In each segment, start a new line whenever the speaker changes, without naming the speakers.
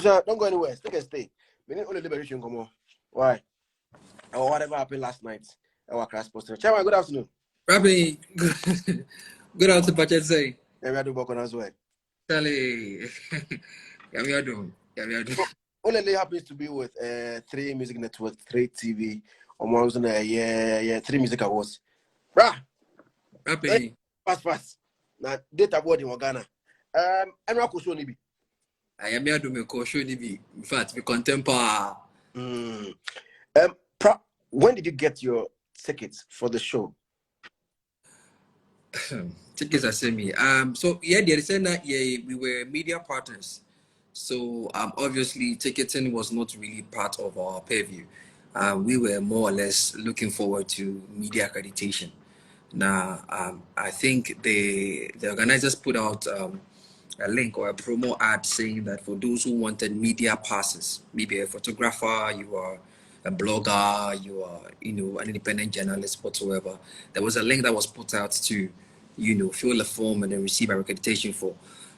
Don't go anywhere. Take a stay. We need only liberation come on. Why? Or whatever happened last night. Our class posting. Chairman, good afternoon.
Rabbi, good afternoon, Pachet say.
Yeah, we are doing work on as well.
Charlie, we are doing.
Only happens to be with 3 music networks, 3 TV, almost 3 music awards. Bruh,
Rabbi,
fast. Now, data board in Ghana. I'm not sure maybe.
I am here to make a show. In fact, we contemporary.
When did you get your tickets for the show?
Tickets are semi. So yeah, they said that we were media partners. So obviously ticketing was not really part of our purview. We were more or less looking forward to media accreditation. Now, I think the organizers put out a link or a promo ad saying that for those who wanted media passes, maybe a photographer, you are a blogger, you are, an independent journalist, whatsoever. There was a link that was put out to, fill a form and then receive accreditation for.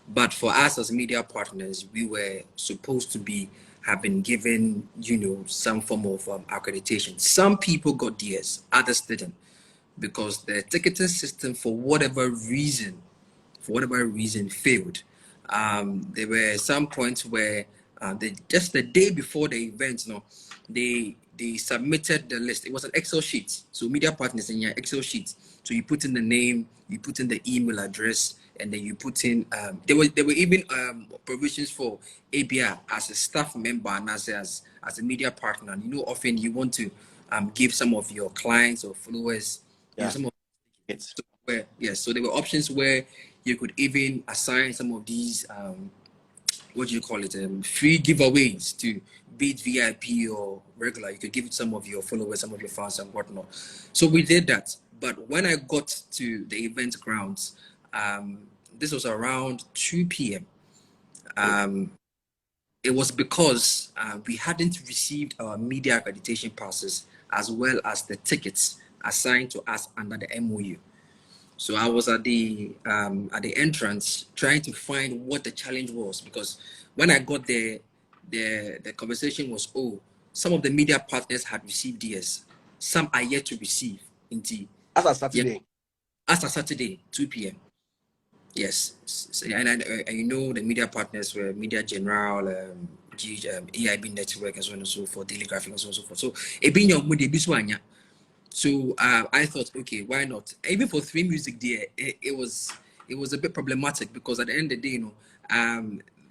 But for us as media partners, we were supposed to have been given, some form of accreditation. Some people got DS, others didn't, because the ticketing system, for whatever reason, failed. There were some points where just the day before the event, they submitted the list. It was an Excel sheet. So media partners in your Excel sheet. So you put in the name, you put in the email address, and then you put in. There were even provisions for ABR as a staff member and as a media partner. And often you want to give some of your clients or followers some of it. So there were options where you could even assign some of these free giveaways to be it VIP or regular. You could give it some of your followers, some of your fans and whatnot. So we did that. But when I got to the event grounds, this was around 2 p.m. It was because we hadn't received our media accreditation passes as well as the tickets assigned to us under the MOU. So I was at the entrance trying to find what the challenge was, because when I got there, the conversation was, some of the media partners had received DS, some are yet to receive. Indeed,
as a Saturday,
2 p.m. Yes, and the media partners were Media General, EIB Network, and so on and so forth, Daily Graphic, and so on and so forth. So So I thought, okay, why not? Even for 3 Music there, it was a bit problematic, because at the end of the day,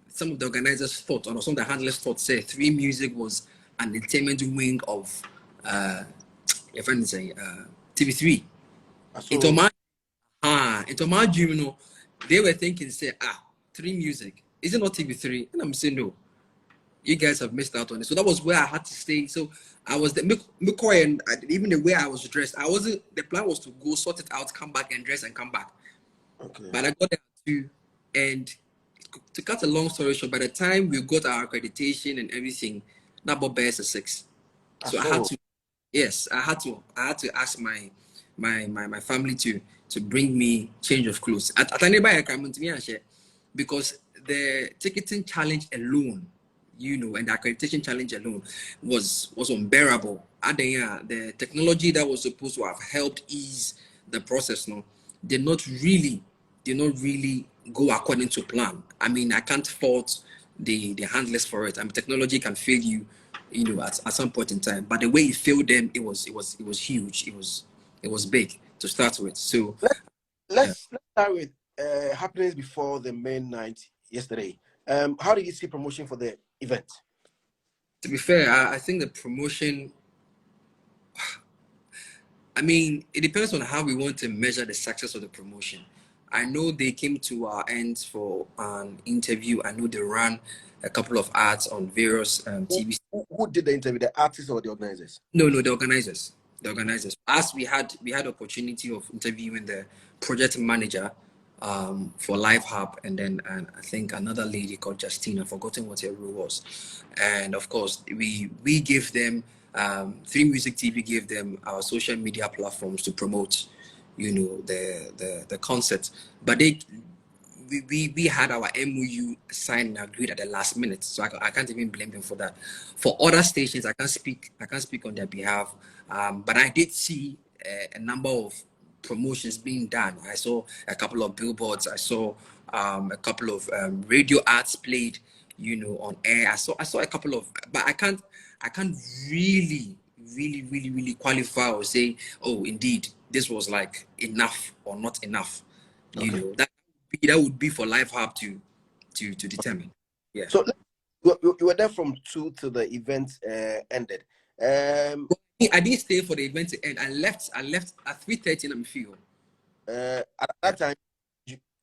some of the organizers thought, or some of the handlers thought, say 3 Music was an entertainment wing of TV3. Into my dream, they were thinking, say, 3 Music, is it not TV3? And I'm saying, no, you guys have missed out on it. So that was where I had to stay. So I was and even the way I was dressed, the plan was to go sort it out, come back and dress and come back.
Okay.
But I got there too. And to cut a long story short, by the time we got our accreditation and everything, that bought bears a 6. So I had to ask my family to bring me change of clothes. Because the ticketing challenge alone, and the accreditation challenge alone was unbearable. And the technology that was supposed to have helped ease the process, did not really go according to plan. I mean, I can't fault the handlers for it. I mean, technology can fail you, at some point in time. But the way it failed them, it was huge. It was big to start with. So
let's start with happenings before the main night yesterday. How do you see promotion for the event?
To be fair, I think the promotion, I mean, it depends on how we want to measure the success of the promotion. I know they came to our ends for an interview. I know they ran a couple of ads on various TV.
Who did the interview? The artists or the organizers?
No, the organizers. The organizers. As we had opportunity of interviewing the project manager for Live Hub, and then I think another lady called Justine. I've forgotten what her role was. And of course, we gave them 3 Music TV gave them our social media platforms to promote, the concert. But we had our MOU signed and agreed at the last minute, so I can't even blame them for that. For other stations, I can't speak on their behalf, but I did see a number of promotions being done. I saw a couple of billboards. I saw a couple of radio ads played, on air. I saw a couple of, but I can't really qualify or say, oh, indeed, this was like enough or not enough. That would be for Live Hub to determine. Yeah.
So you were there from 2 till the event ended.
I didn't stay for the event to end. I left at 3:30 in field.
At that time,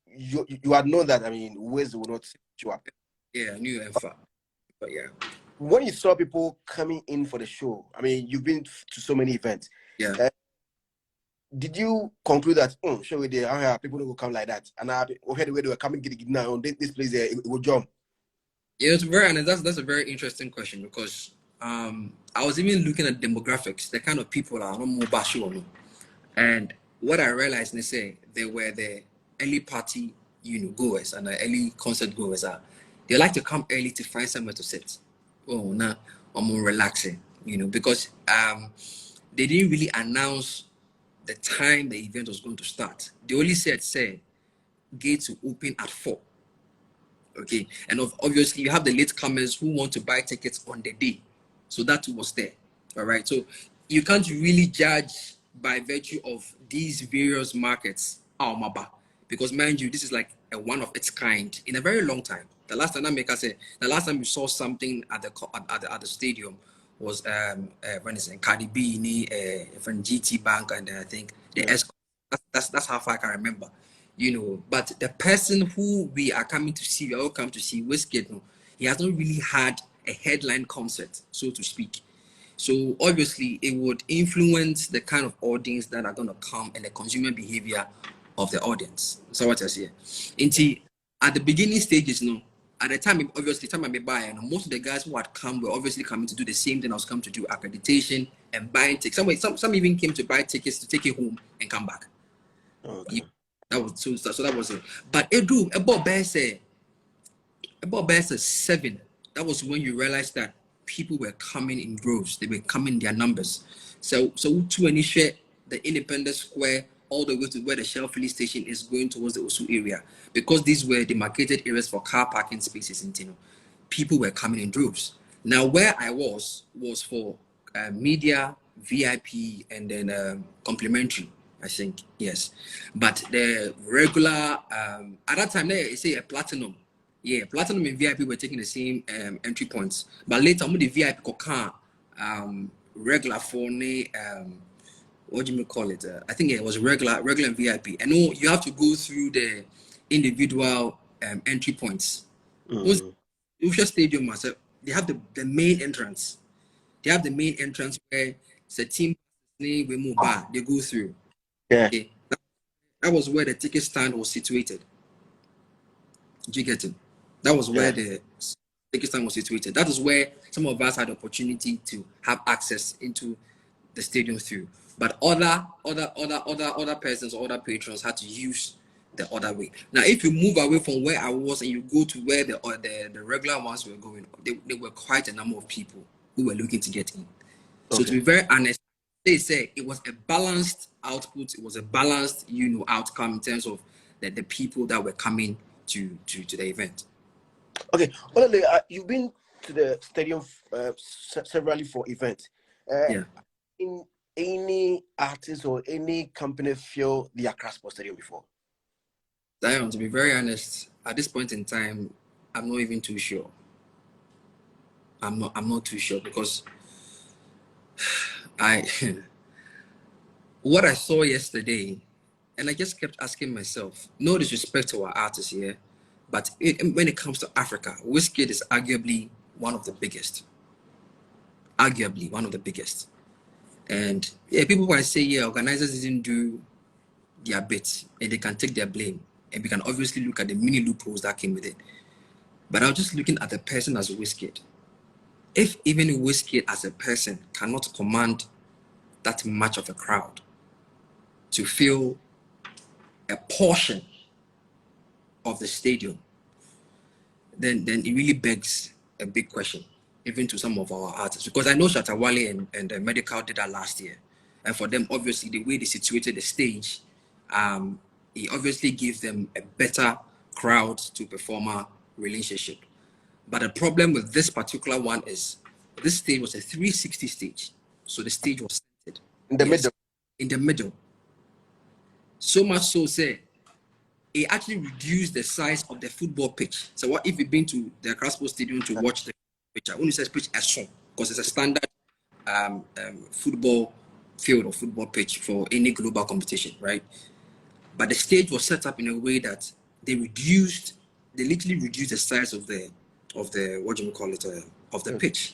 you had known that, I mean, Wiz would not set you up.
Yeah, I knew but yeah.
When you saw people coming in for the show, I mean, you've been to so many events.
Yeah.
Did you conclude that show with the people don't go come like that? And I heard the way they were coming now on this place it will jump.
Yeah, it's very, and that's a very interesting question, because I was even looking at demographics, the kind of people are not more bashu or no. And what I realized, they were the early party, goers and the early concert goers they like to come early to find somewhere to sit. Oh, nah, I'm more relaxing, because they didn't really announce the time the event was going to start. They only said gates will open at 4. Okay, and obviously you have the latecomers who want to buy tickets on the day, so that was there. All right, so you can't really judge by virtue of these various markets, because mind you, this is like a one of its kind in a very long time. The last time the last time you saw something at the stadium was when it's in Cardi B, from GT Bank, and I think the S. That's how far I can remember. But the person who we are coming to see, we all come to see, Wizkid, he hasn't really had a headline concert, so to speak. So obviously it would influence the kind of audience that are going to come and the consumer behavior of the audience. So what I say, at the beginning stages, at the time, obviously, time I may buy, and most of the guys who had come were obviously coming to do the same thing I was coming to do, accreditation and buying tickets. Some even came to buy tickets to take it home and come back.
Okay.
That was so that was it. But it drew about best 7. That was when you realized that people were coming in droves. They were coming in their numbers. So to initiate the Independence Square all the way to where the Shell filling station is going towards the Osu area, because these were demarcated areas for car parking spaces in Tino. People were coming in droves. Now where I was for media, VIP, and then complimentary. I think, yes. But the regular, at that time, they say a platinum. Yeah, platinum and VIP were taking the same entry points. But later, the VIP car, regular for what do you call it? I think it was regular and VIP. And you have to go through the individual entry points. Usha Stadium, they have the main entrance. They have the main entrance where the team they go through.
Yeah.
Okay. That was where the ticket stand was situated. Did you get it? That was where the ticket stand was situated. That is where some of us had the opportunity to have access into the stadium through. But other persons, other patrons had to use the other way. Now, if you move away from where I was and you go to where the regular ones were going, there were quite a number of people who were looking to get in. Okay. So to be very honest, they say it was a balanced output. It was a balanced, outcome in terms of the people that were coming to the event.
Okay, you've been to the stadium severally for events. In any artist or any company feel the Accra Sports Stadium before?
Zion, to be very honest, at this point in time, I'm not even too sure. I'm not too sure, because what I saw yesterday, and I just kept asking myself, no disrespect to our artists here, but when it comes to Africa, Wizkid is arguably one of the biggest. And people might say, organizers didn't do their bit, and they can take their blame. And we can obviously look at the mini loopholes that came with it. But I was just looking at the person as Wizkid. If even Wizkid as a person cannot command that much of a crowd to feel a portion of the stadium, then it really begs a big question, even to some of our artists. Because I know Shatta Wale and Medical did that last year. And for them, obviously, the way they situated the stage, it obviously gives them a better crowd to performer relationship. But the problem with this particular one is this stage was a 360 stage. So the stage was centered.
In the middle.
In the middle. So much so, say, it actually reduced the size of the football pitch. So what if you've been to the Accra Sports Stadium to watch the pitch? I only say pitch as strong because it's a standard football field or football pitch for any global competition, right? But the stage was set up in a way that they literally reduced the size of the what do you call it, of the pitch.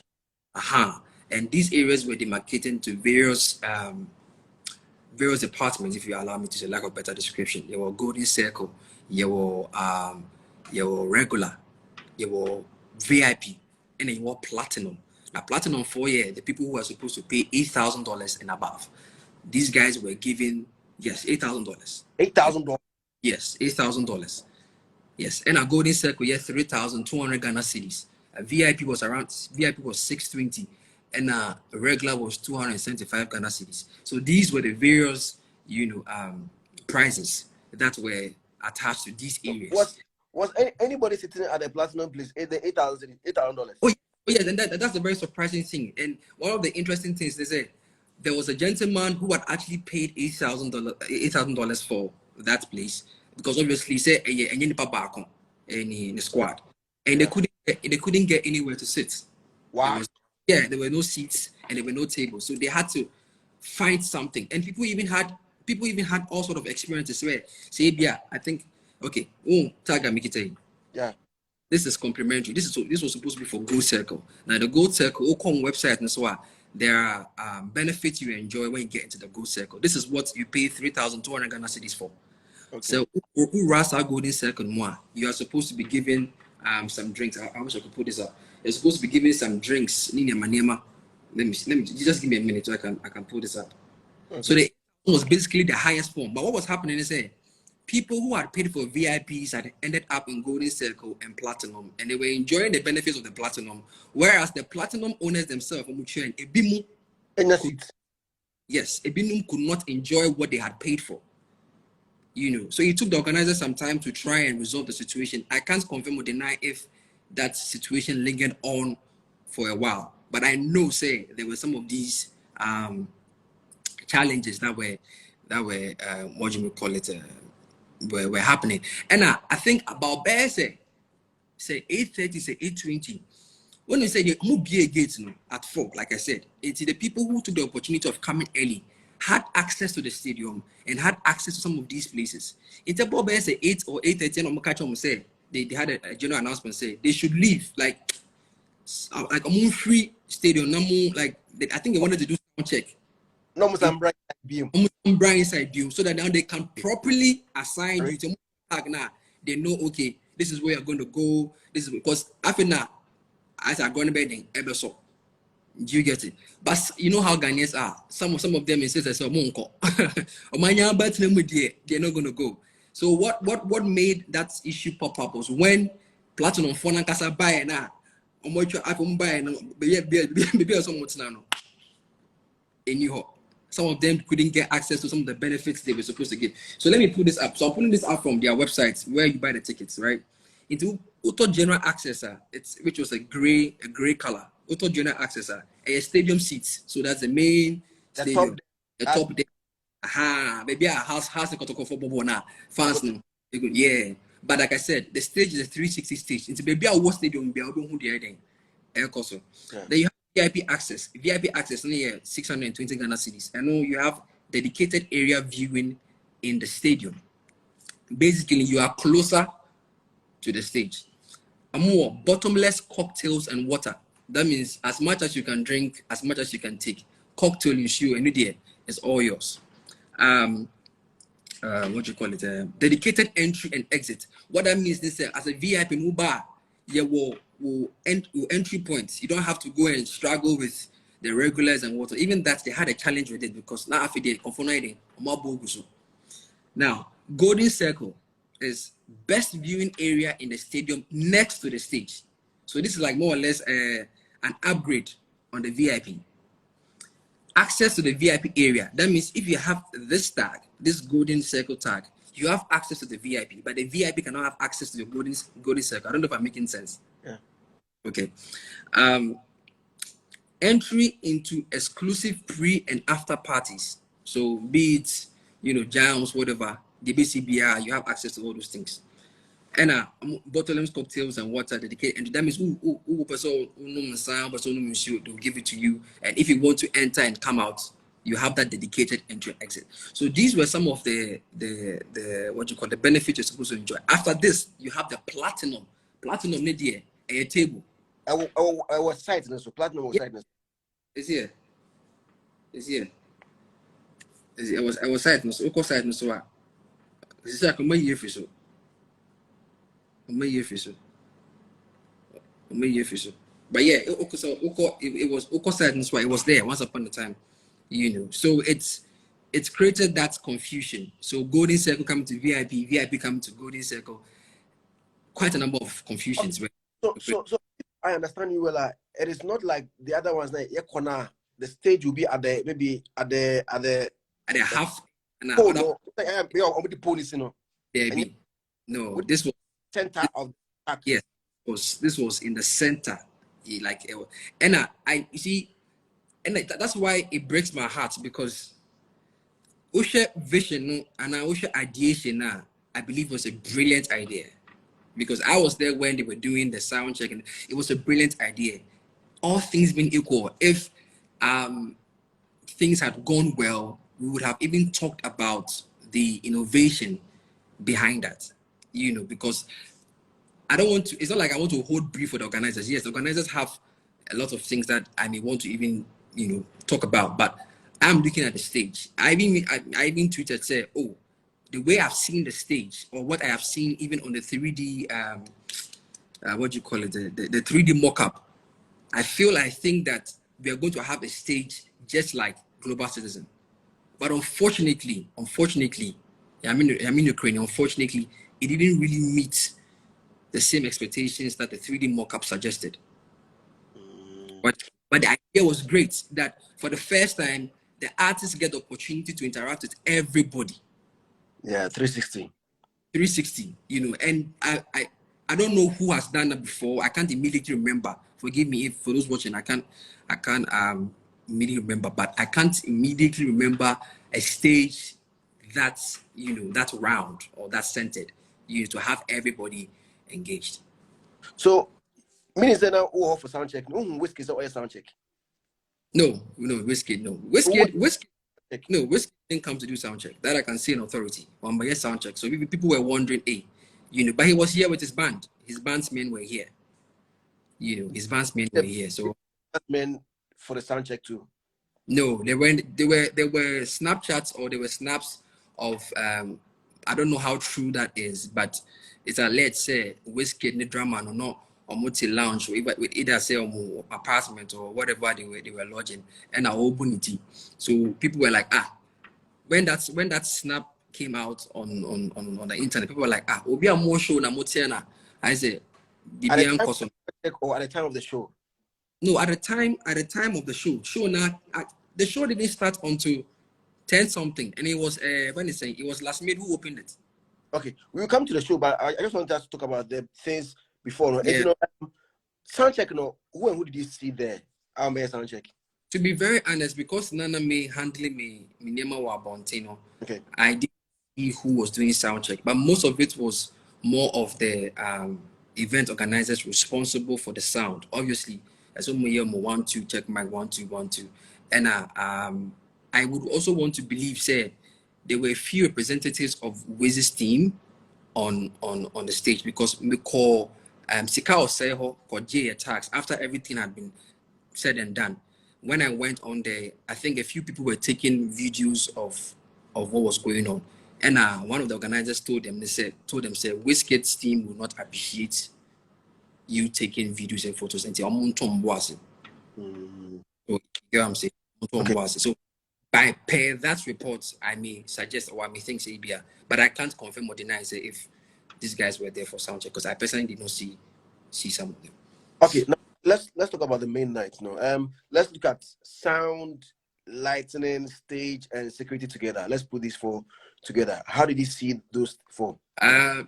And these areas were demarcated to various departments, if you allow me to say, lack of better description. You were golden circle, you were regular, you were VIP, and then you were platinum. Now, platinum 4 years, the people who are supposed to pay $8,000 and above, these guys were given, yes, $8,000.
$8,000.
Yes, $8,000. Yes, and a golden circle, yeah, 3,200 Ghana cedis. A VIP was 620, and a regular was 275 Ghana cedis. So these were the various, prizes that were attached to these areas.
Was anybody sitting at the platinum place the $8,000?
Oh yeah, and that's a very surprising thing. And one of the interesting things, they say there was a gentleman who had actually paid $8,000 for that place, because obviously say in the squad, and they couldn't get anywhere to sit.
Wow.
There were no seats and there were no tables, so they had to find something. And people even had all sort of experiences where say, yeah, I think, okay,
yeah,
this is complimentary. This was supposed to be for Gold Circle. Now the Gold Circle, website and so on, there are benefits you enjoy when you get into the Gold Circle. This is what you pay 3,200 Ghana cedis for. Okay. So who Rasa Golden Circle more? You are supposed to be given some drinks. I wish I could put this up. You're supposed to be given some drinks. Let me just give me a minute so I can pull this up. Okay. So it was basically the highest form. But what was happening is people who had paid for VIPs had ended up in Golden Circle and Platinum, and they were enjoying the benefits of the Platinum, whereas the Platinum owners themselves, yes, Ebinum could not enjoy what they had paid for. So it took the organizers some time to try and resolve the situation. I can't confirm or deny if that situation lingered on for a while, but I know, there were some of these challenges that were what you would call it, were happening. And I think about say 8:30, say 8:20. When we say the MBA gates at 4, like I said, it's the people who took the opportunity of coming early, had access to the stadium and had access to some of these places. It's about say 8 or 8:30, and catch them say they had a general announcement say they should leave like a more free stadium. I think they wanted to do some check. Inside view, so that now they can properly assign you to they know, okay, this is where you're going to go. This is because after now, as I going to bed ever so. Do you get it? But you know how Ghanaians are. Some of them insist that they're not going to go. So what made that issue pop up was when Platinum phone kasa buy na some of them couldn't get access to some of the benefits they were supposed to get. So let me put this up. So I'm putting this up from their websites where you buy the tickets, right? Into Auto General Access, which was a gray color. Auto General Access, a stadium seats. So that's the main stadium. The top there. Maybe a house the Kotoko for Bobo now. Fans no. Yeah. But like I said, the stage is a 360 stage. It's maybe a war stadium be able to do the Then you have VIP access. VIP access only 620 Ghana cedis. I know you have dedicated area viewing in the stadium. Basically, you are closer to the stage. More bottomless cocktails and water. That means as much as you can drink, as much as you can take. Cocktail you show any day is all yours. What you call it? Dedicated entry and exit. What that means is as a VIP in Uber, you will entry points. You don't have to go and struggle with the regulars and water. Even that they had a challenge with it because now after they confounded now Golden Circle is best viewing area in the stadium next to the stage. So this is like more or less an upgrade on the VIP. Access to the VIP area. That means if you have this tag, this golden circle tag, you have access to the VIP, but the VIP cannot have access to the golden circle. I don't know if I'm making sense.
Yeah.
Okay. Entry into exclusive pre and after parties. So be it, jams, whatever, the BCBR, you have access to all those things. And bottomless cocktails and water dedicated, and that means they'll give it to you. And if you want to enter and come out, you have that dedicated entry exit. So these were some of the what you call the benefits you're supposed to enjoy. After this, you have the platinum media a table.
I was citing so platinum was citing.
It's here. I was citing so okay citing so what? This is a common year for so. But yeah, it was Oko sadness why it was there once upon a time, So it's created that confusion. So golden circle coming to VIP coming to golden circle. Quite a number of confusions.
So I understand you well. It is not like the other ones like the stage will be at the
half.
Oh no, the police,
Yeah, no, this was
center of the park.
Yes, this was in the center. And I you see, and that's why it breaks my heart, because Usha vision and Usha ideation I believe was a brilliant idea, because I was there when they were doing the sound check, and it was a brilliant idea. All things being equal, if things had gone well, we would have even talked about the innovation behind that, because I don't want to, it's not like I want to hold brief for the organizers. Yes, the organizers have a lot of things that I may want to even, talk about, but I'm looking at the stage. I even tweeted, say, oh, the way I've seen the stage, or what I have seen even on the 3D, what do you call it, the 3D mock-up, I think that we are going to have a stage just like Global Citizen. But unfortunately, I'm in Ukraine, unfortunately, it didn't really meet the same expectations that the 3D mock-up suggested. But the idea was great, that for the first time, the artists get the opportunity to interact with everybody.
Yeah, 360.
360, and I don't know who has done that before. I can't immediately remember. Forgive me if for those watching, I can't immediately remember, but I can't immediately remember a stage that's that's round or that's centered. To have everybody engaged.
So, minister now for sound check. No, Wizkid is a sound check.
No, Wizkid, no. Wizkid didn't come to do sound check. That I can say in authority. But yes, sound check. So people were wondering, hey, but he was here with his band. His band's men were here. His band's men were here. So
men for the sound check too.
No, there were Snapchats, or there were snaps of I don't know how true that is, but it's a, let's say, Wizkid the drama or not, or multi lounge, or either say apartment or whatever they were lodging, and our openity. So people were like, when that snap came out on the internet, people were like, obi a more show na motiana. I said,
or at the time of the show.
No, at the time of the show now, the show didn't start until 10 something, and it was it was last mid who opened it.
Okay, we'll come to the show, but I just wanted us to talk about the things before.
Yeah.
Sound check, who did you see there? Sound check.
To be very honest, because Nana me handling me Nema wa Bontino,
okay,
I didn't see who was doing sound check, but most of it was more of the event organizers responsible for the sound. Obviously, as we 1 2 check mic 1 2 1 2, and I would also want to believe, say, there were a few representatives of Wiz's team on the stage, because we call Sika Oseho or J attacks after everything had been said and done. When I went on there, I think a few people were taking videos of what was going on, and one of the organizers told them, Wizkid's team will not appreciate you taking videos and photos and say, so you know what I'm saying? Okay. So by per that report, I may suggest or I may think say, but I can't confirm or deny say if these guys were there for sound check, because I personally did not see some of them.
Okay, now let's talk about the main night. No, let's look at sound, lighting, stage, and security together. Let's put these four together. How did you see those four?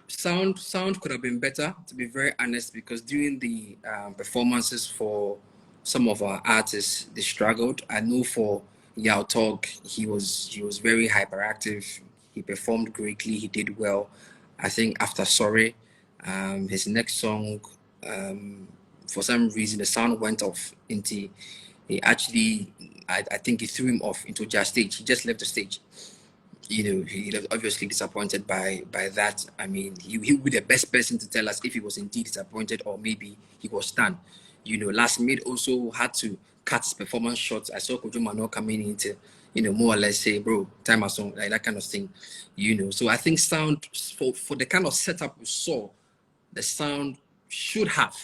Sound could have been better, to be very honest, because during the performances for some of our artists, they struggled. I know for Yao Talk, he was very hyperactive. He performed greatly. He did well. I think after Sorry, his next song, for some reason the sound went off into. He actually, I think he threw him off into just stage. He just left the stage. You know, he was obviously disappointed by that. I mean, he would be the best person to tell us if he was indeed disappointed or maybe he was stunned. You know, Last Minute also had to cut his performance short. I saw Kojo Mano coming into, you know, more or less say, bro, time or song, like that kind of thing. You know, so I think sound, for the kind of setup we saw, the sound should have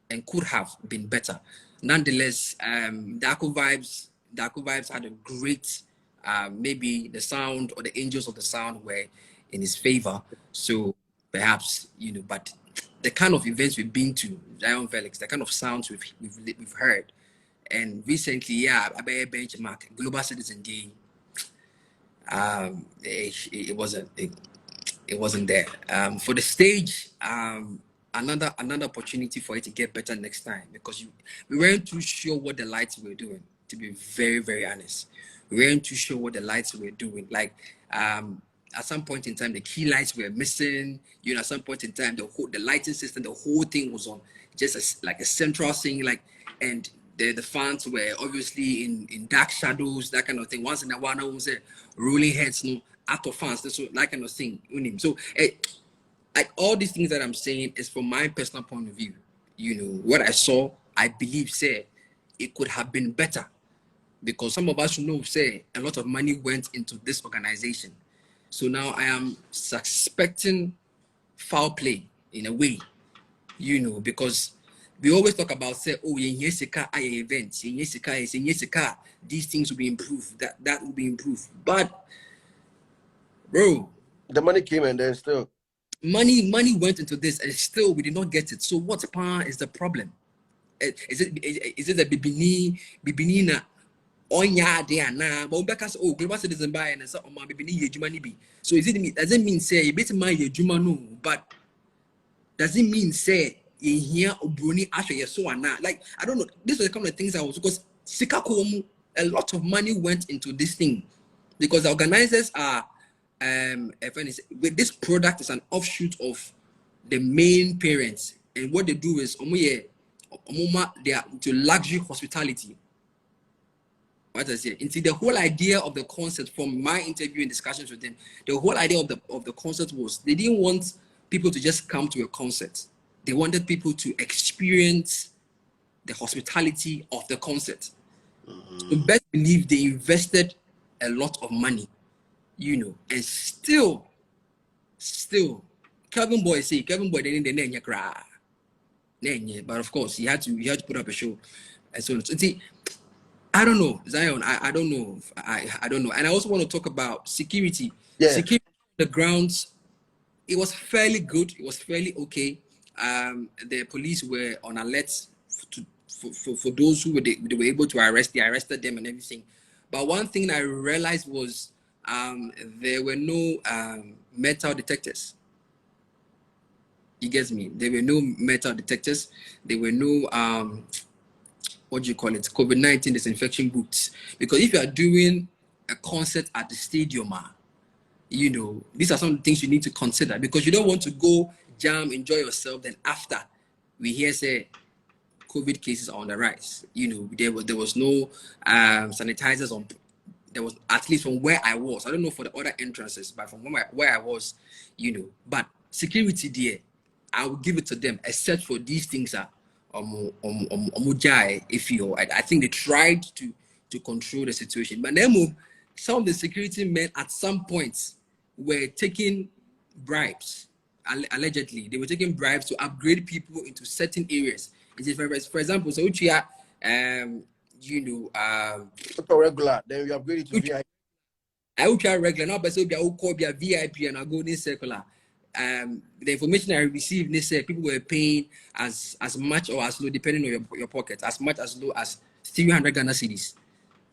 and could have been better. Nonetheless, the Accra Vibes had a great, maybe the sound or the angels of the sound were in his favor. So perhaps, you know, but the kind of events we've been to, Zionfelix, the kind of sounds we've heard, and recently, yeah, I bet a benchmark, Global Citizen Day, it wasn't there. For the stage, another opportunity for it to get better next time, because we weren't too sure what the lights were doing, to be very, very honest. We weren't too sure what the lights were doing. Like at some point in time, the key lights were missing. You know, at some point in time, the lighting system, the whole thing was on just like a central thing, like, and the fans were obviously in dark shadows, that kind of thing. Once in a while, I was rolling heads, no, out of fans, so that kind of thing. So, like, all these things that I'm saying is from my personal point of view. You know, what I saw, I believe, say, it could have been better, because some of us know, say, a lot of money went into this organization. So now I am suspecting foul play in a way, you know, because we always talk about, say, oh, events, these things will be improved, that will be improved. But, bro,
the money came and then still
money went into this and still we did not get it. So what is the problem? Is it the bibini na onya de ana but because oh Global Citizen buy and so my bibini yejuma be. So does it mean say a bit my yejuma no, but does it mean say in here obroni ashe so ana? Like, I don't know, these are the kind of things I was, because sikakomu, a lot of money went into this thing, because the organizers are with this product is an offshoot of the main parents, and what they do is they are to luxury hospitality. What I say, into the whole idea of the concept, from my interview and discussions with them, the whole idea of the concept was they didn't want people to just come to a concert. They wanted people to experience the hospitality of the concert. So best believe they invested a lot of money, you know, and still, Kevin Boy didn't cry. But of course, he had to put up a show, and so on. So, see, I don't know, Zion. I don't know. I don't know. And I also want to talk about security.
Yeah.
Security on the grounds, it was fairly good. It was fairly okay. The police were on alert for those who they were able to arrest. They arrested them and everything. But one thing I realized was there were no metal detectors. You get me? There were no metal detectors. There were no what do you call it? COVID-19 disinfection booths. Because if you are doing a concert at the stadium, you know, these are some things you need to consider, because you don't want to go jam, enjoy yourself. Then after we hear say COVID cases are on the rise, you know, there was no sanitizers on. There was, at least from where I was. I don't know for the other entrances, but from where I was, you know. But security there, I will give it to them, except for these things are if you, I think they tried to control the situation. But then some of the security men at some points were taking bribes. Allegedly, they were taking bribes to upgrade people into certain areas. For example, so which are you know
regular, then we upgrade it to VIP.
I will try regular now, but so be I will call be a VIP and I'll go in circular. the information I received, they said people were paying as much or as low, depending on your pocket, as much as low as 300 Ghana cedis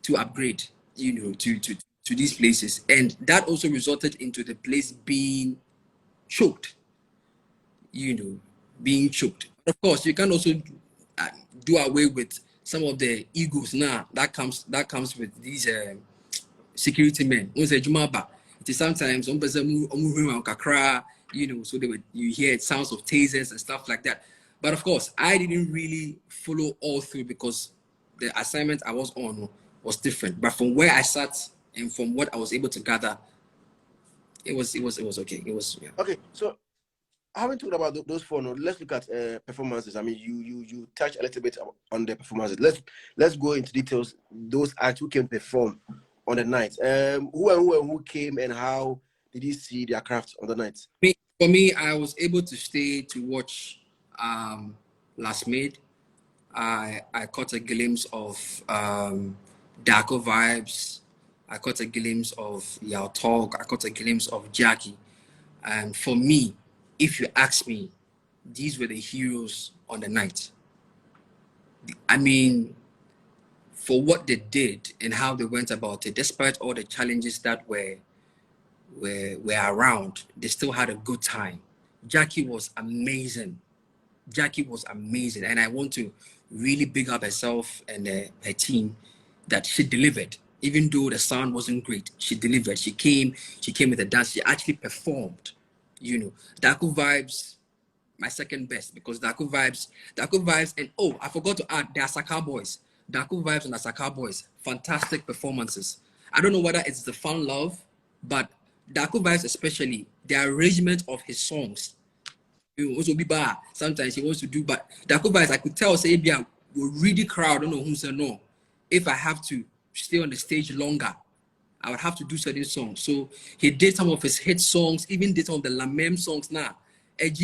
to upgrade, to these places. And that also resulted into the place being choked, being choked. Of course, you can also do away with some of the egos now that comes with these security men. It is sometimes so you hear sounds of tasers and stuff like that. But of course, I didn't really follow all through because the assignment I was on was different. But from where I sat and from what I was able to gather, it was okay. It was, yeah.
Okay, so having talked about those four, let's look at performances. I mean, you touch a little bit on the performances. Let's go into details. Those acts who came perform on the night. Who came and how did you see their craft on the night?
For me, I was able to stay to watch Last Made. I caught a glimpse of Darko Vibes. I caught a glimpse of Yao Talk. I caught a glimpse of Jackie. And for me, if you ask me, these were the heroes on the night. I mean, for what they did and how they went about it, despite all the challenges that were around, they still had a good time. Jackie was amazing. And I want to really big up herself and her team that she delivered. Even though the sound wasn't great, she delivered. She came with a dance. She actually performed. Darko Vibes, my second best, because Darko Vibes, and I forgot to add the Asaka Boys. Darko Vibes and Asaka Boys, fantastic performances. I don't know whether it's the fan love, but Darko Vibes especially, the arrangement of his songs. It also be bad. Sometimes he wants to do, but Darko Vibes, I could tell, say, will really crowd. I don't know who said no. If I have to stay on the stage longer, I would have to do certain songs. So he did some of his hit songs, even did some of the Lamem songs now. And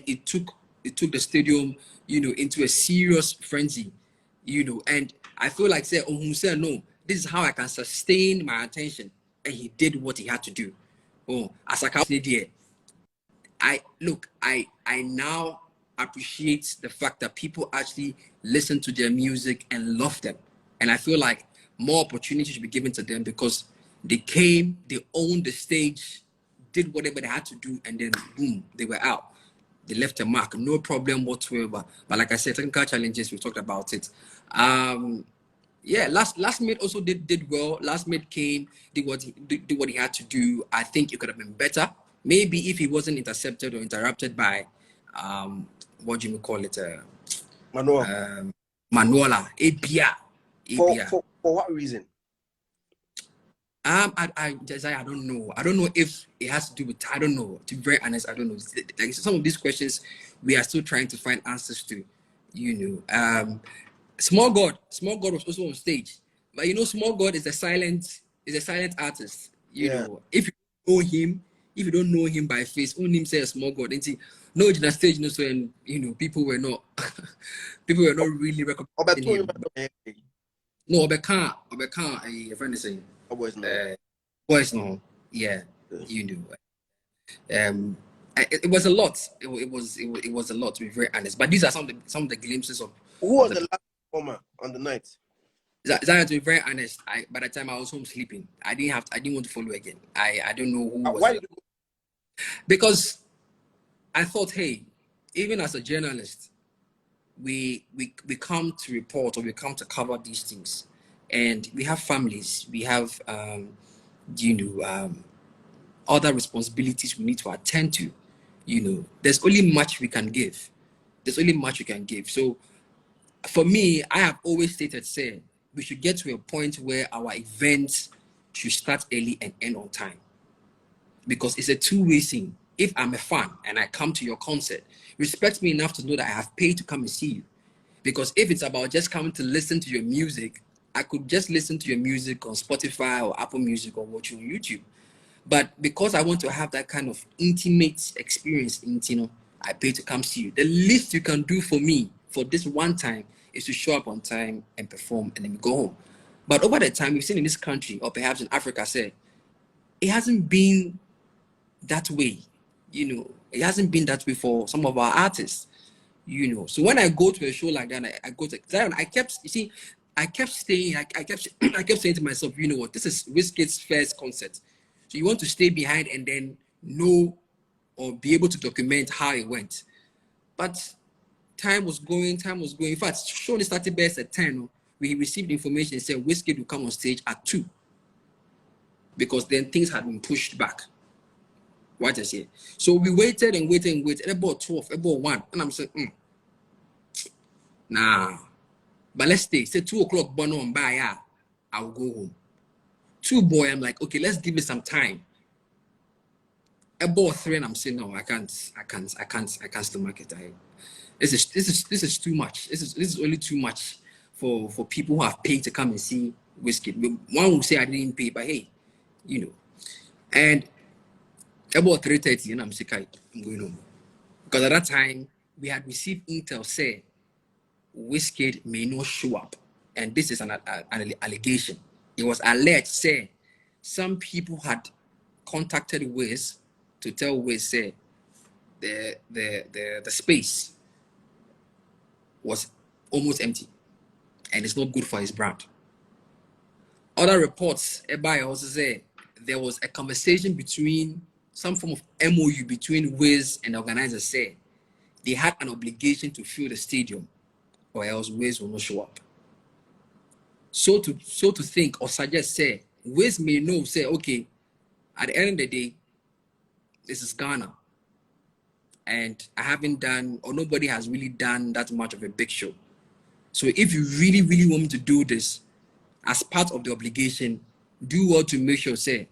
it took the stadium, into a serious frenzy, and I feel like say no, this is how I can sustain my attention. And he did what he had to do. As a I now appreciate the fact that people actually listen to their music and love them. And I feel like more opportunities should be given to them because they came, they owned the stage, did whatever they had to do, and then boom, they were out. They left a mark, no problem whatsoever. But like I said, technical challenges, we talked about it. Last Mate also did well. Last Mate came, did what he had to do. I think it could have been better. Maybe if he wasn't intercepted or interrupted by what do you call it? Manuela.
For what reason?
I don't know. I don't know if it has to do with, I don't know. To be very honest, I don't know. Like some of these questions we are still trying to find answers to. Small God was also on stage. But Small God is a silent artist. If you don't know him by face, only him say a Small God. And see, no in the stage, so and people were not really recognizing him. No, Obeka, a friend is saying. Boys no. Yeah, it was a lot. It was a lot, to be very honest. But these are some of the glimpses of
who was the last performer on the night.
To be very honest, by the time I was home sleeping, I didn't want to follow again. I don't know who was.
Why?
Because I thought, hey, even as a journalist, we come to report or we come to cover these things, and we have families, we have other responsibilities we need to attend to. There's only much we can give. So for me, I have always stated, say, we should get to a point where our events should start early and end on time, because it's a two-way thing. If I'm a fan and I come to your concert, respect me enough to know that I have paid to come and see you. Because if it's about just coming to listen to your music, I could just listen to your music on Spotify or Apple Music or watch you on YouTube. But because I want to have that kind of intimate experience, I pay to come see you. The least you can do for me for this one time is to show up on time and perform and then go home. But over the time, we've seen in this country, or perhaps in Africa, say, it hasn't been that way. You know, it hasn't been that way for some of our artists. You know, so when I go to a show like that, I go to Zion. I kept, you see, I kept staying. I kept, I kept saying to myself, you know what? This is Wizkid's first concert, so you want to stay behind and then know or be able to document how it went. But time was going, time was going. In fact, show only started best at 10. We received information and said Wizkid will come on stage at 2 because then things had been pushed back. What I say. So we waited and waited and waited. About 12, about 1. And I'm saying, nah. But let's stay. Say 2 o'clock, burn on by, yeah, I'll go home. 2 boy, I'm like, okay, let's give it some time. About 3, and I'm saying, no, I can't stomach it. This is too much. This is only too much for people who have paid to come and see Wizkid. One will say I didn't pay, but hey, you know. And about 3:30, and I'm sick. I'm going home because at that time we had received intel say Wizkid may not show up, and this is an allegation. It was alleged say some people had contacted Wiz to tell Wiz say the space was almost empty, and it's not good for his brand. Other reports by also say there was a conversation between some form of MOU between Wiz and the organizers say they had an obligation to fill the stadium or else Wiz will not show up. So to think or suggest say Wiz may know say okay, at the end of the day, this is Ghana. And I haven't done, or nobody has really done that much of a big show. So if you really, really want me to do this as part of the obligation, do well to make sure say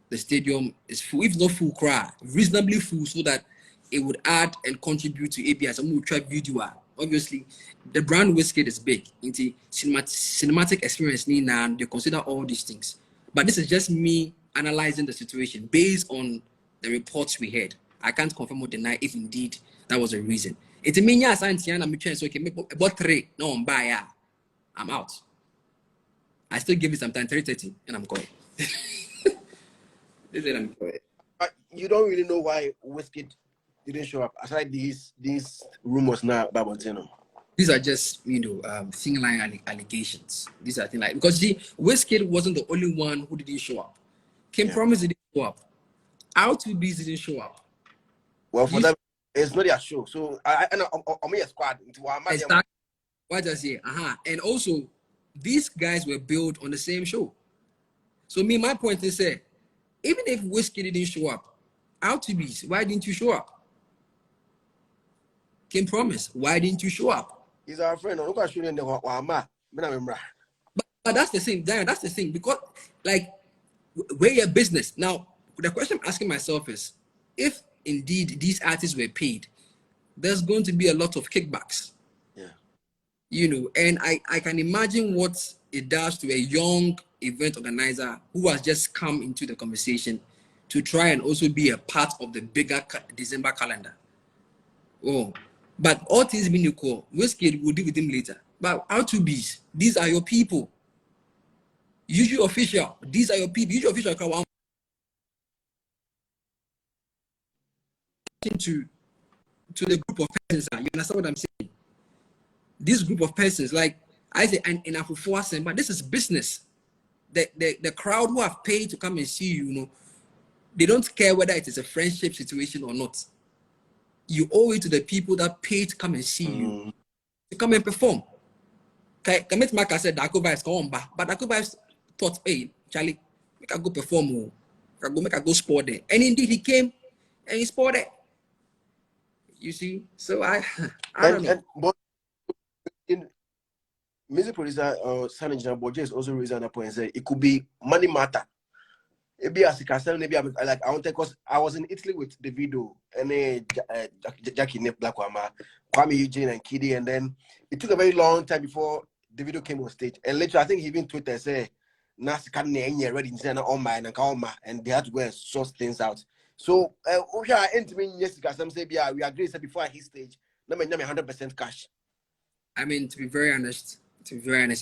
the stadium is full, if not full, reasonably full, so that it would add and contribute to ABI. Some will try video. Obviously, the brand Wizkid is big. Into cinematic experience, and they consider all these things. But this is just me analyzing the situation based on the reports we heard. I can't confirm or deny if indeed that was a reason. It's a mania science, and I'm trying to okay, about 3. No, I'm out. I still give it some time, 3:30, and I'm going.
You don't really know why Wizkid didn't show up aside these rumors now about Botino.
These are just single line allegations. These are things like because Wizkid wasn't the only one who didn't show up. Promise didn't show up. R2B didn't show up.
Well, for them, it's not their show. So I'm a squad.
Exactly. What I say? And also, these guys were built on the same show. So my point is say, even if Wizkid didn't show up, R2B, why didn't you show up? Promise, why didn't you show up?
He's our friend. But
that's the thing, Diane, that's the thing. Because, like, we're your business. Now, the question I'm asking myself is, if indeed these artists were paid, there's going to be a lot of kickbacks.
Yeah.
And I can imagine what it does to a young event organizer who has just come into the conversation to try and also be a part of the bigger December calendar. But all things being equal, Wizkid will deal with him later. But R2Bs, these are your people. Usually official, these are your people. Usually official to the group of persons. You understand what I'm saying? This group of persons, like I say, and in Afufo, but this is business. The crowd who have paid to come and see you, they don't care whether it is a friendship situation or not. You owe it to the people that paid to come and see you, to come and perform. Kamet Maka said, Dako Vibes come on back. But Dako Vibes thought, hey, Charlie, make I go perform. Make I go sport there. And indeed, he came and he sported. You see? So I don't know.
But music producer San Engineer Boje is also raising a point and say it could be money matter. Maybe as maybe I want to, because I was in Italy with the video and Jackie Nip Blackwama, Kwame Eugene and Kiddy, and then it took a very long time before the video came on stage. And later I think he even tweeted and say Nas can't ready on mine and they had to go and source things out. So we are entering Jessica some say yeah, we agree that before his stage, no 100% cash.
I mean, to be very honest,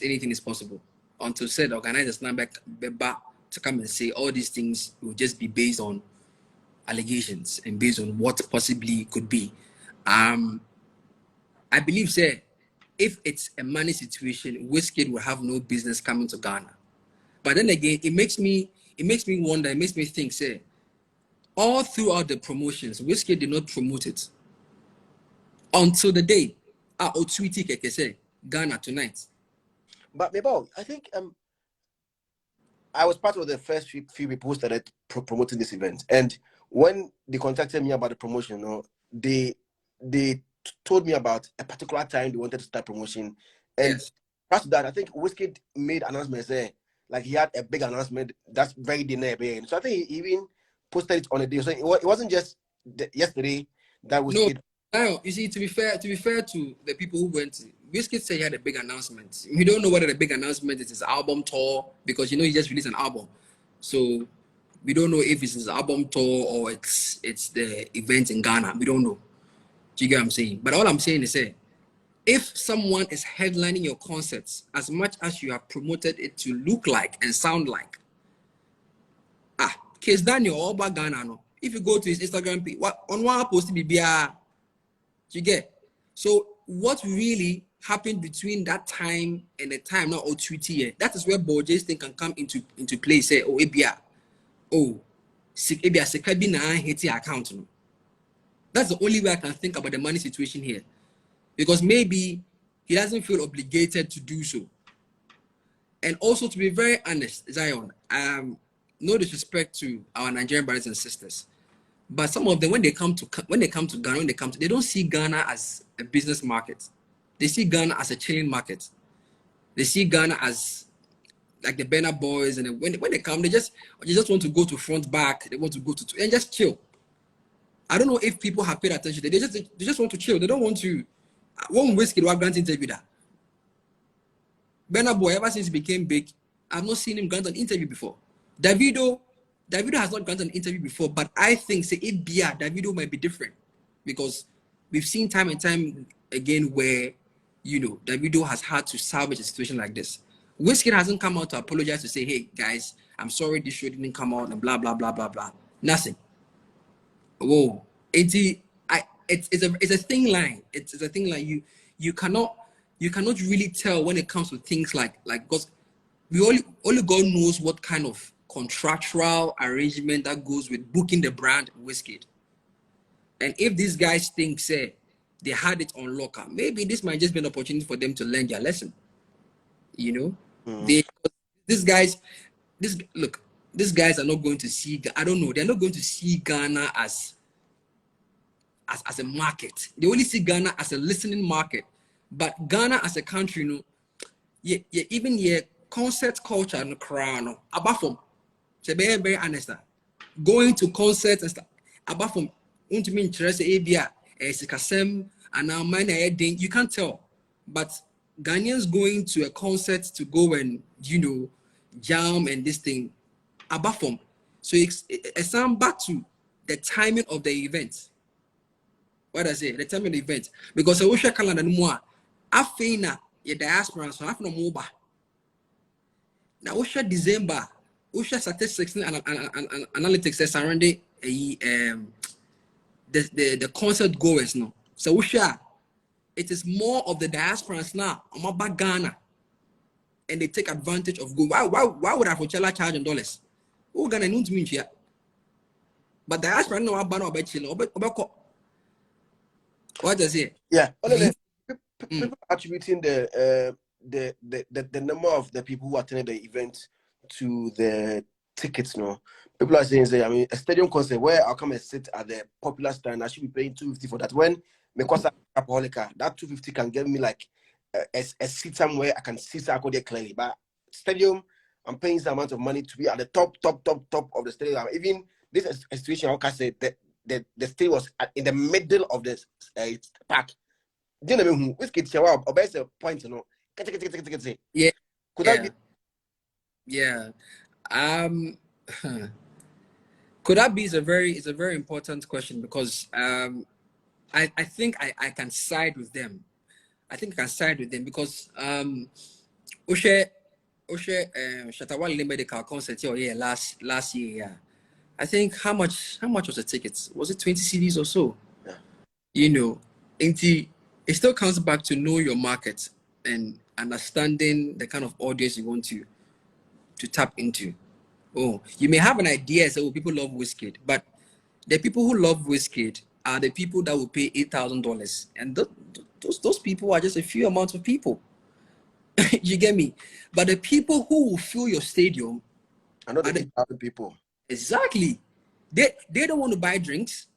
anything is possible. Until said organizers now back to come and say all these things will just be based on allegations and based on what possibly could be. I believe, say, if it's a money situation, Wizkid will have no business coming to Ghana. But then again, it makes me wonder, it makes me think, say, all throughout the promotions, Wizkid did not promote it until the day Otwiti Keke say Ghana tonight.
But maybe I think I was part of the first few people who started promoting this event, and when they contacted me about the promotion, you know, they told me about a particular time they wanted to start promotion, and
yes.
after that, I think Wizkid made announcements there, like he had a big announcement that's very dinner. So I think he even posted it on a day. So it wasn't just yesterday that Wizkid.
No. Now, you see, to be fair to the people who went, Wizkid said he had a big announcement. We don't know whether the big announcement is his album tour, because you know he just released an album, so we don't know if it's his album tour or it's the event in Ghana. We don't know. Do you get what I'm saying? But all I'm saying is, if someone is headlining your concerts, as much as you have promoted it to look like and sound like, Case Daniel or Ghana, no. If you go to his Instagram page, on one post be you get. So what really happened between that time and the time now or Twitter, that is where Borges thing can come into play. Say, oh, ebia, sekabi na hiti account. No. That's the only way I can think about the money situation here, because maybe he doesn't feel obligated to do so. And also, to be very honest, Zion, no disrespect to our Nigerian brothers and sisters, but some of them, when they come to Ghana, they don't see Ghana as a business market. They see Ghana as a chilling market. They see Ghana as like the Burna Boys, and when they come, they just want to go to front back. They want to go to and just chill. I don't know if people have paid attention. They just want to chill. They don't want to. One Wizkid was granted interview that. Burna Boy, ever since he became big, I've not seen him grant an interview before. Davido has not granted an interview before, but I think say it Davido might be different, because we've seen time and time again where, you know, Davido has had to salvage a situation like this. Wizkid hasn't come out to apologize to say, hey guys, I'm sorry this show didn't come out and blah blah blah blah blah. Nothing. Whoa. It's a thin line. It's a thing like you cannot really tell when it comes to things like because we only God knows what kind of contractual arrangement that goes with booking the brand Wizkid. And if these guys think, say, they had it on locker, maybe this might just be an opportunity for them to learn their lesson. You know, these guys are not going to see. I don't know. They're not going to see Ghana as a market. They only see Ghana as a listening market. But Ghana as a country, you know, even concert culture and Accra, apart from, to be very honest, going to concerts and stuff, apart from, to me interest ABA, Sikasem, and now mine, you can't tell. But Ghanaians going to a concert to go and, you know, jam and this thing, apart from, so it's sound back to the timing of the event. What I say, the timing of the event, because I wish I calendar more. I feel na your diaspora, so I have no mobile. Now, we share December, we share statistics and analytics that's around the concert goers now. So we share, it is more of the diasporans now. I'm about Ghana, and they take advantage of go. Why would Afrochella charge in dollars? Who Ghana don't mean here? But diaspora no about chill. What does it?
Yeah, people attributing the number of the people who attended the event to the tickets. No, people are saying, I mean, a stadium concert where I'll come and sit at the popular stand, I should be paying $250 for that. When because alcoholica, that $250 can get me like a seat somewhere I can see Sako there clearly. But stadium, I'm paying some amount of money to be at the top of the stadium. Even this is a situation I can say that the stadium was in the middle of the park. Do you know who Wizkid show or best point, you know?
Yeah.
Could that be?
Yeah. Could that be is a very important question, because I think I can side with them. I think I can side with them because Shatawale medical concert last year, yeah. I think how much was the ticket? Was it 20 CDs or so?
Yeah.
You know, it still comes back to know your market and understanding the kind of audience you want to tap into. Oh, you may have an idea, say, oh, people love Wizkid, but the people who love Wizkid are the people that will pay $8,000, and those people are just a few amounts of people. You get me? But the people who will fill your stadium
I know the 8,000 people.
Exactly. They don't want to buy drinks.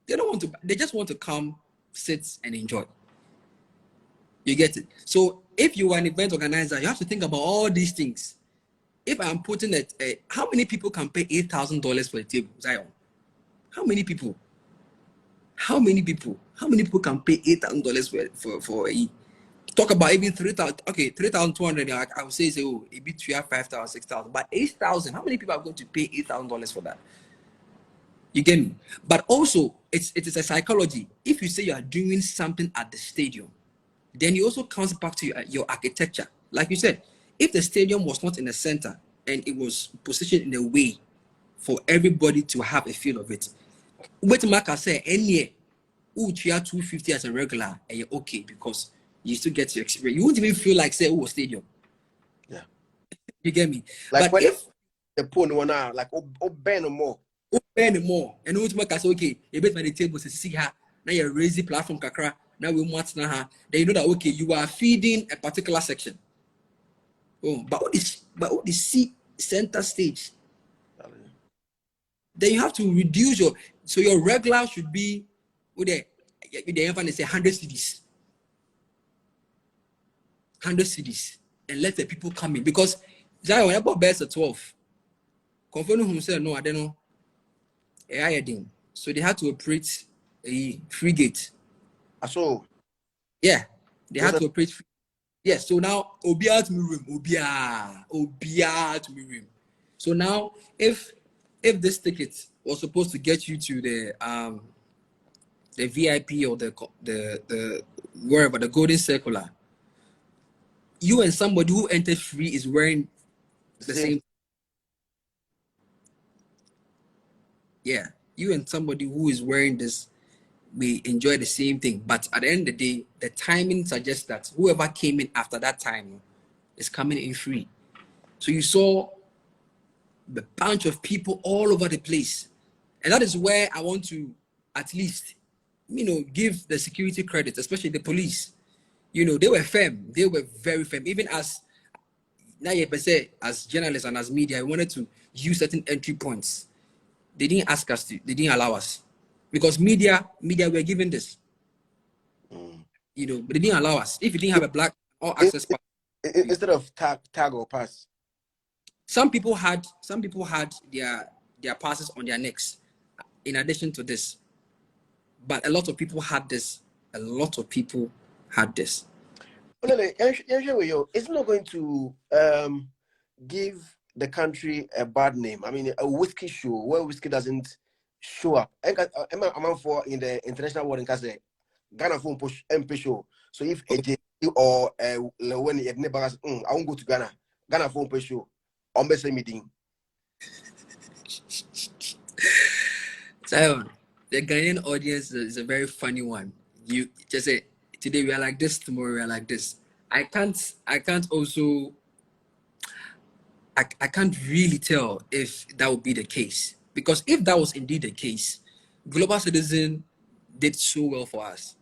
They don't want to. They just want to come, sit, and enjoy. You get it? So if you are an event organizer, you have to think about all these things. If I'm putting it, how many people can pay $8,000 for a table, Zion? How many people? How many people? How many people can pay $8,000 for a? Talk about even 3,000. Okay, 3,200. I would say oh, it be 5,000, 6,000, but 8,000. How many people are going to pay $8,000 for that? You get me? But also, it is a psychology. If you say you are doing something at the stadium, then it also comes back to your architecture. Like you said, if the stadium was not in the center and it was positioned in a way for everybody to have a feel of it, what Maka say, any 250 as a regular, and you're okay because you still get to experience. You won't even feel like say, oh, stadium.
Yeah.
You get me?
Like
but if
the pool one now, like Ben more.
More and what make us okay, a bit by the table to see her now you're raising platform kakra now we want now then you know that okay you are feeding a particular section. Oh, but what is see center stage, then you have to reduce your regular should be with the infant say 100 CDs 100 CDs and let the people come in because Zion when I bought best at 12 confirming who said no I don't know so they had to operate a free gate.
So
yeah, they had to operate free. Yes, so now Obia to me room, Obia to me room. So now if this ticket was supposed to get you to the VIP or the wherever the golden circular, you and somebody who entered free is wearing the same. Yeah, you and somebody who is wearing this, we enjoy the same thing. But at the end of the day, the timing suggests that whoever came in after that time is coming in free. So you saw the bunch of people all over the place. And that is where I want to at least, give the security credit, especially the police. They were firm. They were very firm. Even as now you say as journalists and as media, we wanted to use certain entry points. They didn't ask us to, they didn't allow us. Because media were given this. But they didn't allow us. If you didn't have a black or access pass.
Instead of tag or pass.
Some people had their passes on their necks in addition to this. But a lot of people had this.
It's not going to give the country a bad name. I mean, a whiskey show where whiskey doesn't show up. I'm for in the international world in Kase, Ghana phone push MP show. So if AJ or when it never I won't go to Ghana phone push show on the same meeting.
So the Ghanaian audience is a very funny one. You just say today we are like this, tomorrow we are like this. I can't really tell if that would be the case. Because if that was indeed the case, Global Citizen did so well for us.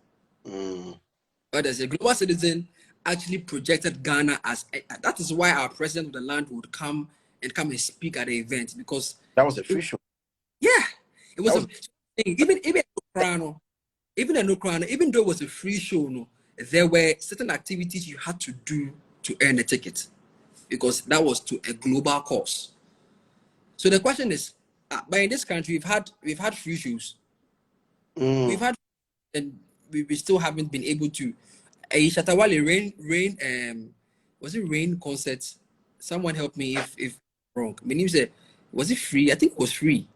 But as a Global Citizen actually projected Ghana as that is why our president of the land would come and speak at the event, because
that was a free show.
Yeah, it was even even though it was a free show, there were certain activities you had to do to earn a ticket, because that was to a global cause. So the question is, but in this country we've had free shows, we've had, and we still haven't been able to. Shatawale rain was it rain concerts? Someone help me if wrong. My name said, was it free? I think it was free.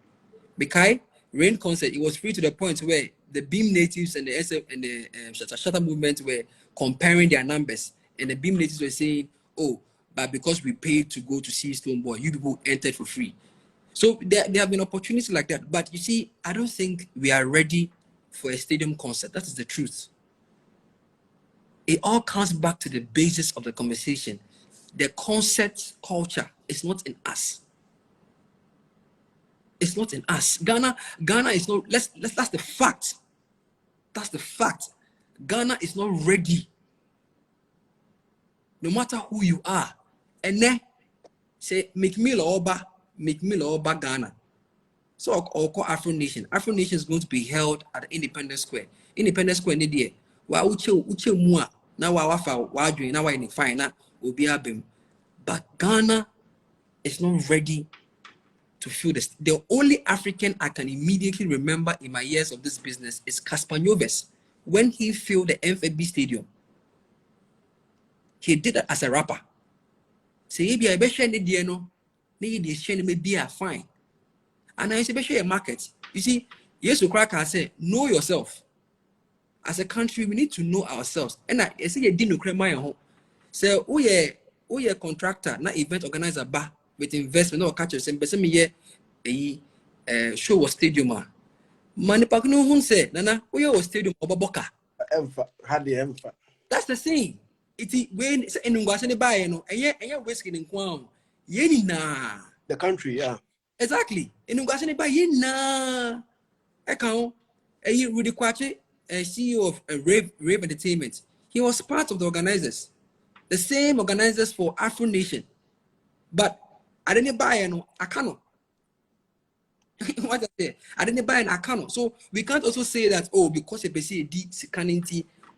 Bekai rain concert, it was free to the point where the Beam Natives and the SF and the Shatter movement were comparing their numbers, and the Beam Natives were saying, "Oh, but because we paid to go to see Stonebwoy, you people entered for free." So there have been opportunities like that. But you see, I don't think we are ready for a stadium concert. That is the truth. It all comes back to the basis of the conversation. The concert culture is not in us. It's not in us. Ghana is not, that's the fact. That's the fact. Ghana is not ready. No matter who you are. And then say make me Oba Ghana. So I'll call Afro Nation. Afro Nation is going to be held at the Independence Square. Independence Square near wa uche mua na wa wafa wa doing na wa in fine na obi abem. But Ghana is not ready to feel this. The only African I can immediately remember in my years of this business is Caspar Nyovest. When he filled the MFB Stadium, he did that as a rapper. Say, maybe I bet share the no, maybe share maybe fine. And I say, bet share market. You see, yes, you crack. I say, know yourself. As a country, we need to know ourselves. And I say, you didn't know my home. So, oh yeah, contractor, not event organizer, ba with investment or catchers. And but me a show was stadium. Mani pakno hun say, nana, oh yeah, was stadium obaboka. That's the thing. It's when in Ungwasani buy no, and yeah, Wizkid in Kwam. Yeni na.
The country, yeah.
Exactly. In Ungwasani buy yen na. Account. And you Rudy Kwache, CEO of Rave Entertainment. He was part of the organizers. The same organizers for Afro Nation. But I didn't buy no Akano. What I say? I didn't buy an Akano. So we can't also say that, oh, because a PC did scanning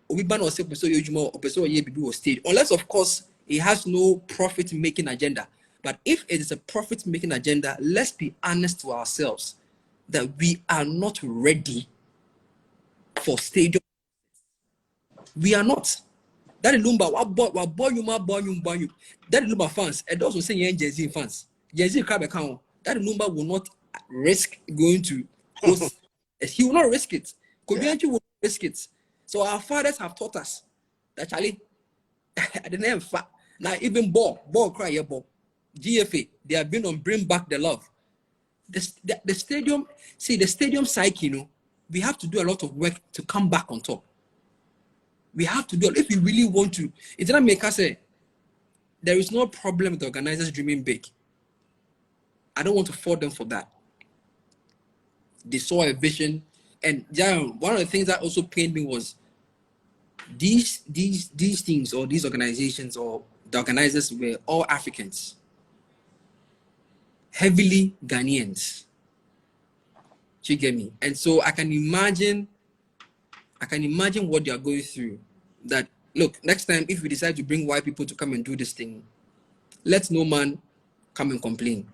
we ban or so or stage, unless of course it has no profit making agenda. But if it is a profit making agenda, let's be honest to ourselves that we are not ready for stadium. We are not. That is Lumba, what boy you. That is Lumba fans, and also saying Gen Z fans. Gen Z crab account. That Lumba will not risk going to host. He will not risk it. Kobianchi will not risk it. So our fathers have taught us that Charlie, I didn't have fat. Now even ball cry your ball. GFA, they have been on bring back the love. The stadium, see the stadium psyche, you know, we have to do a lot of work to come back on top. We have to do it if we really want to. It didn't make us say there is no problem with the organizers dreaming big. I don't want to fault them for that. They saw a vision, and one of the things that also pained me was these things or these organizations or the organizers were all Africans, heavily Ghanaians. You get me? And so I can imagine what they are going through. That look, next time if we decide to bring white people to come and do this thing, let no man come and complain.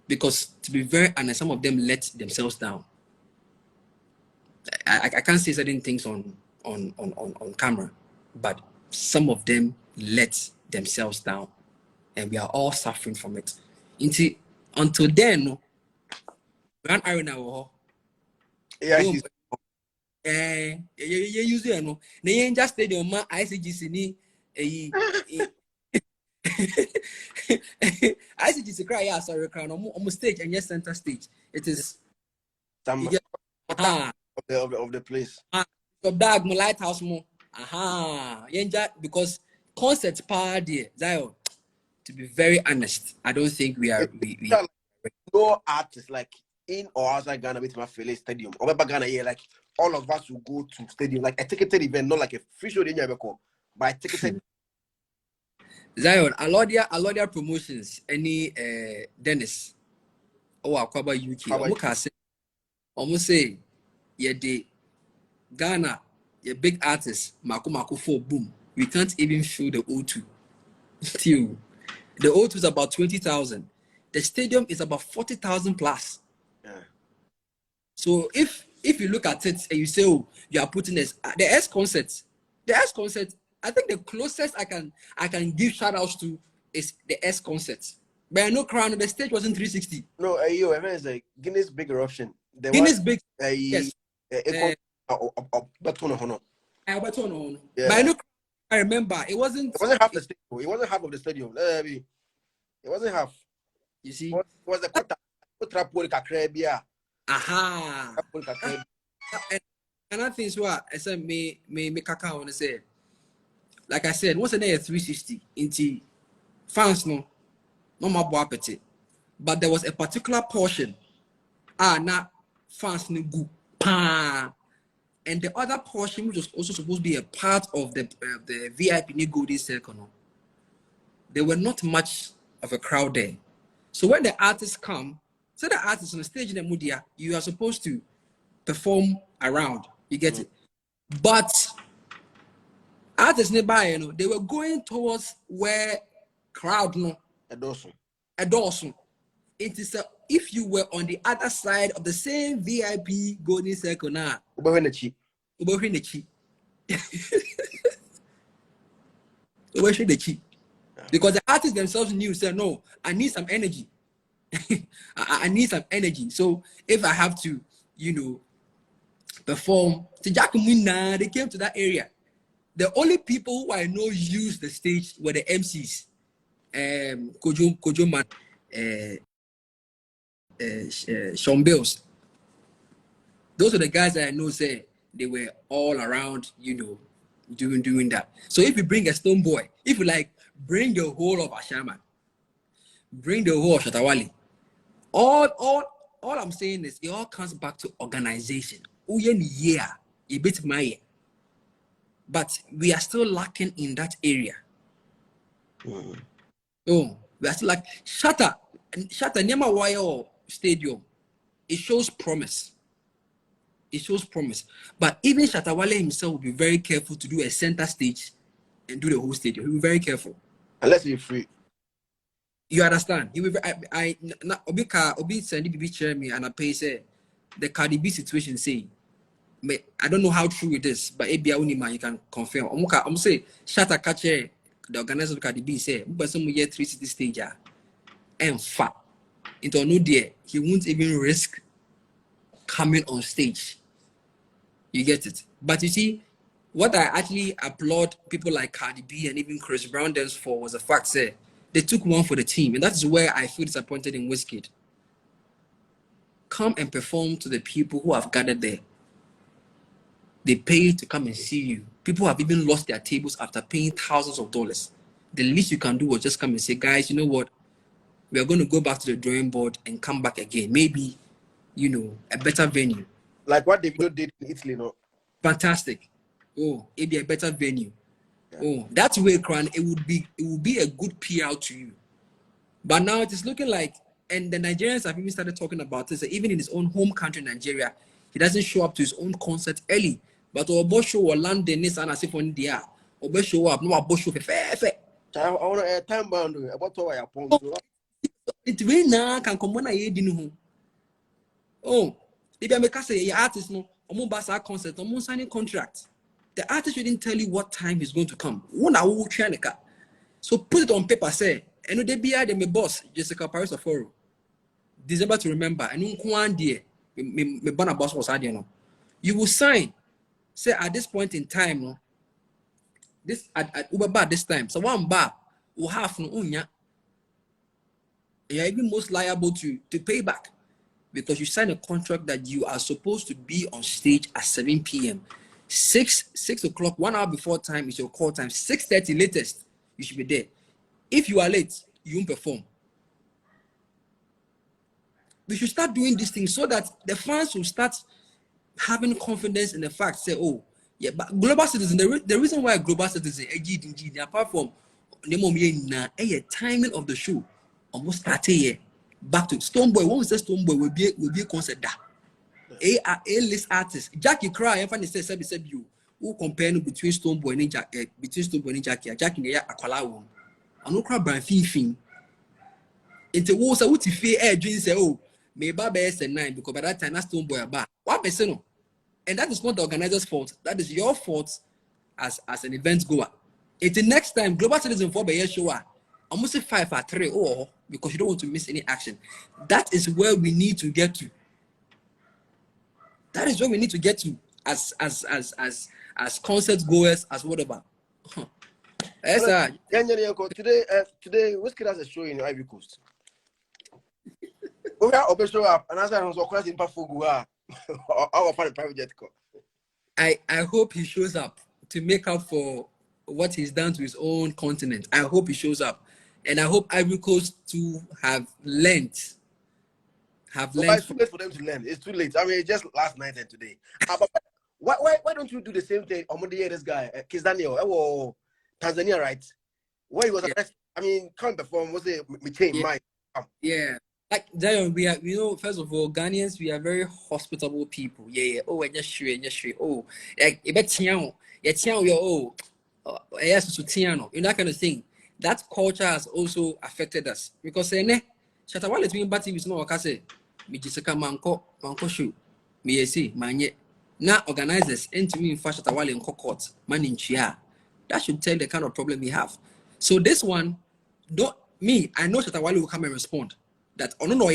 Because to be very honest, some of them let themselves down. I can't say certain things on camera, but some of them let themselves down, and we are all suffering from it. Until then, Grand Arena, usually no, they just stadium ma ICGC ni ICGC cry yeah sorry crown on stage and yes center stage. It is
of the place.
The bag my lighthouse mo because concert party Zion. To be very honest, I don't think we are.
No artists like in or outside Ghana with my fellow stadium. Or Ghana here, like all of us will go to stadium, like a ticketed event, not like a free show. Then you call by ticketed.
Zion, Alodia Promotions, any Dennis, Akwaba UK. Almost say, yeah, the Ghana, your big artist, Maku 4, boom. We can't even feel the O2. Still, the O2 is about 20,000. The stadium is about 40,000 plus.
Yeah.
So if you look at it and you say, oh, you are putting this, the S concert, I think the closest I can give shout outs to is the S concert. But I know Crown, the stage wasn't 360.
No, it's like Guinness big eruption.
Guinness big, yes.
But
I remember it wasn't
half the stadium. It wasn't half of the stadium. It wasn't half.
You see?
Was the quarter
Aha. And another thing is what I said me kaka want to say. Like I said, once a day 360 into fans no my boy appetite. But there was a particular portion not fans no good and the other portion which was also supposed to be a part of the VIP ni golden circle no, there were not much of a crowd there. So when the artists come, so the artists on the stage in the media, you are supposed to perform around. You get it? But artists nearby, you know, they were going towards where crowd no a dozen. It is if you were on the other side of the same VIP golden circle now, because the artists themselves knew, said, no, I need some energy. I need some energy. So if I have to, you know, perform, they came to that area. The only people who I know use the stage were the MCs. Kojo Man, Sean Bills. Those are the guys that I know say they were all around, you know, doing that. So if you bring a Stone Boy, if you like, bring the whole of Ashama, bring the whole of Shatawali. All I'm saying is it all comes back to organization. But we are still lacking in that area. Oh, we are still like Shatta Nyama Wire Stadium. It shows promise. It shows promise. But even Shatawale himself will be very careful to do a center stage and do the whole stadium. He will be very careful.
Unless you're free.
You understand? He will Obi send BB chair me and I pay say the Cardi B situation say. I don't know how true it is, but you can confirm. I'm say Shatta Kache, the organizer of Cardi B say, but some year 360 stage and fat. Into no dear, he won't even risk coming on stage. You get it? But you see, what I actually applaud people like Cardi B and even Chris Brown dance for was the fact that they took one for the team, and that's where I feel disappointed in Wizkid. Come and perform to the people who have gathered there. They pay to come and see you. People have even lost their tables after paying thousands of dollars. The least you can do was just come and say, guys, you know what? We are going to go back to the drawing board and come back again. Maybe, you know, a better venue.
Like what Davido did in Italy, no?
Fantastic. Oh, it'd be a better venue. Yeah. Oh, that's where it would be a good PR to you. But now it is looking like, and the Nigerians have even started talking about this, even in his own home country, Nigeria, he doesn't show up to his own concert early. But Obo show or London is an asif on the Obo show up, no Obo show fair.
I want a time boundary about what I point.
It really now can come on a year dinner. Oh, if I make say your artist no, Basa concert, signing contract. The artist didn't tell you what time he's going to come. So put it on paper, say, and they be my boss, Jessica Paris of Foro. December to remember, and one day, my banner boss was no. You will sign, say at this point in time, no, this at Uber bar this time. So one bar will have no unya. You're even most liable to pay back. Because you sign a contract that you are supposed to be on stage at 7 p.m. 6 o'clock, 1 hour before time is your call time. 6:30 latest, you should be there. If you are late, you won't perform. We should start doing these things so that the fans will start having confidence in the fact, say, oh, yeah, but global citizen, the reason why global citizen, apart from the timing of the show, almost 30 years. Back to Stoneboy. When we say Stoneboy, will be a concert that A-list artist. Jackie cry and finally said you who compare between Stoneboy and Jackie, Jackie in the Akwala one. I no cry brand fin. Into wo say what if air dream say oh me baba S9 because by that time that's Stoneboy about. What person no? And that is not the organizer's fault. That is your fault as an event goer. It's the next time global citizen for be show almost say 5 or 3 or because you don't want to miss any action. That is where we need to get to. That is where we need to get to as concert goers, as whatever.
Yes, sir. Today, Wizkid has a show in Ivory Coast. We are show up, and as I was requesting Pafugu, our private jet.
I hope he shows up to make up for what he's done to his own continent. I hope he shows up. And I hope Ivory Coast to have learned.
It's too late for them to learn. It's too late. I mean, just last night and today. But why don't you do the same thing on Monday? This guy, Kiss Daniel, Tanzania, right? Where he was arrested. I mean, can't perform. Was it Michain? Mike?
Yeah. Like Zion, we are, first of all, Ghanaians, we are very hospitable people. Yeah. Oh, and just sure. Oh, like yes, that kind of thing. That culture has also affected us because Shatawale to me, but it's not okay. Say, me just manko show. Me yesi manye. Now organizers into me in fashion Shatawale in court man in chia. That should tell the kind of problem we have. So this one, I know Shatawale will come and respond. That no,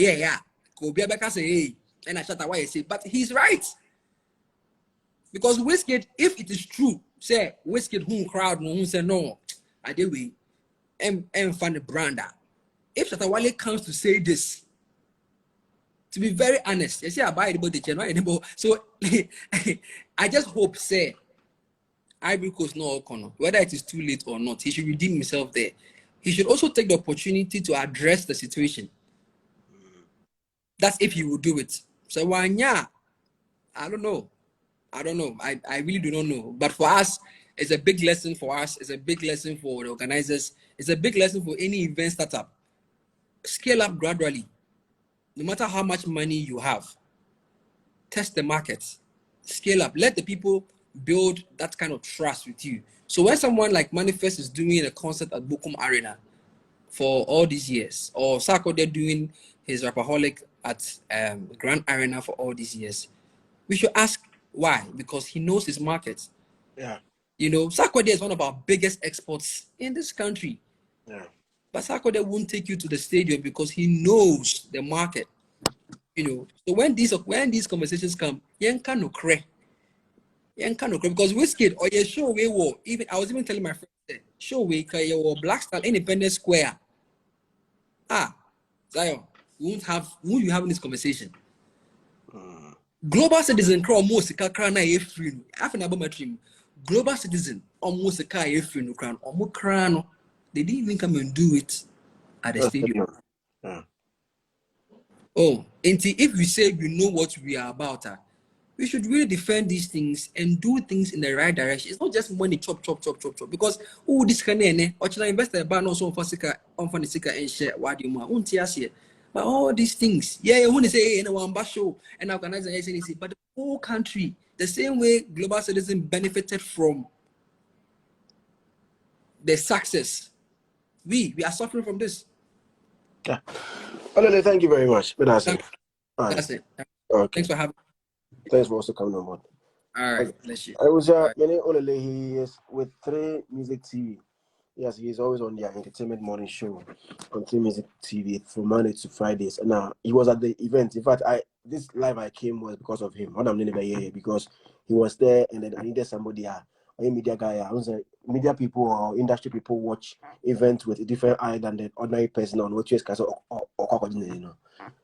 go be back say hey, and I Shatawale say, but he's right. Because Wizkid, if it is true, say Wizkid who crowd no who say no, I did we and find the brander. If Shatawale comes to say this, to be very honest, you see I buy the channel anymore. So I just hope say Ivory Coast no corner, whether it is too late or not, he should redeem himself there. He should also take the opportunity to address the situation. That's if he will do it. So I don't know. I really do not know. But for us, it's a big lesson for us. It's a big lesson for the organizers. It's a big lesson for any event startup. Scale up gradually. No matter how much money you have, test the market. Scale up. Let the people build that kind of trust with you. So when someone like Manifest is doing a concert at Bukum Arena for all these years, or Sako they're doing his Rapaholic at Grand Arena for all these years, we should ask why, because he knows his market.
Yeah.
Sarkodie is one of our biggest exports in this country.
Yeah.
But Sarkodie won't take you to the stadium because he knows the market. So when these conversations come, because Wizkid or your show we were even I was even telling my friend that show we your Blackstone Independence Square. Zion, won't you having this conversation? Global citizen crow almost kakra na ye free no afa na bamatrim global citizen almost ka ye free no kran omo kran no they didn't even come and do it at the stadium. Oh, and if we say we know what we are about, we should really defend these things and do things in the right direction. It's not just money chop because this can or should I invest a ban also for sika on for the sika and share what you want here. But all these things, you want to say one show and organize an SNC, but the whole country, the same way global citizen benefited from the success, we are suffering from this.
Yeah. Olele, thank you very much. That's it.
Okay. Thanks for having me.
Thanks for also coming on board.
All right, bless you.
I was Olele. He is with 3 Music TV. Yes, he's always on their entertainment morning show on 3 Music TV from Monday to Fridays. And now he was at the event. In fact, this live I came was because of him. Because he was there, and then I needed somebody, a media guy. I was media people or industry people watch events with a different eye than the ordinary person on what you guys or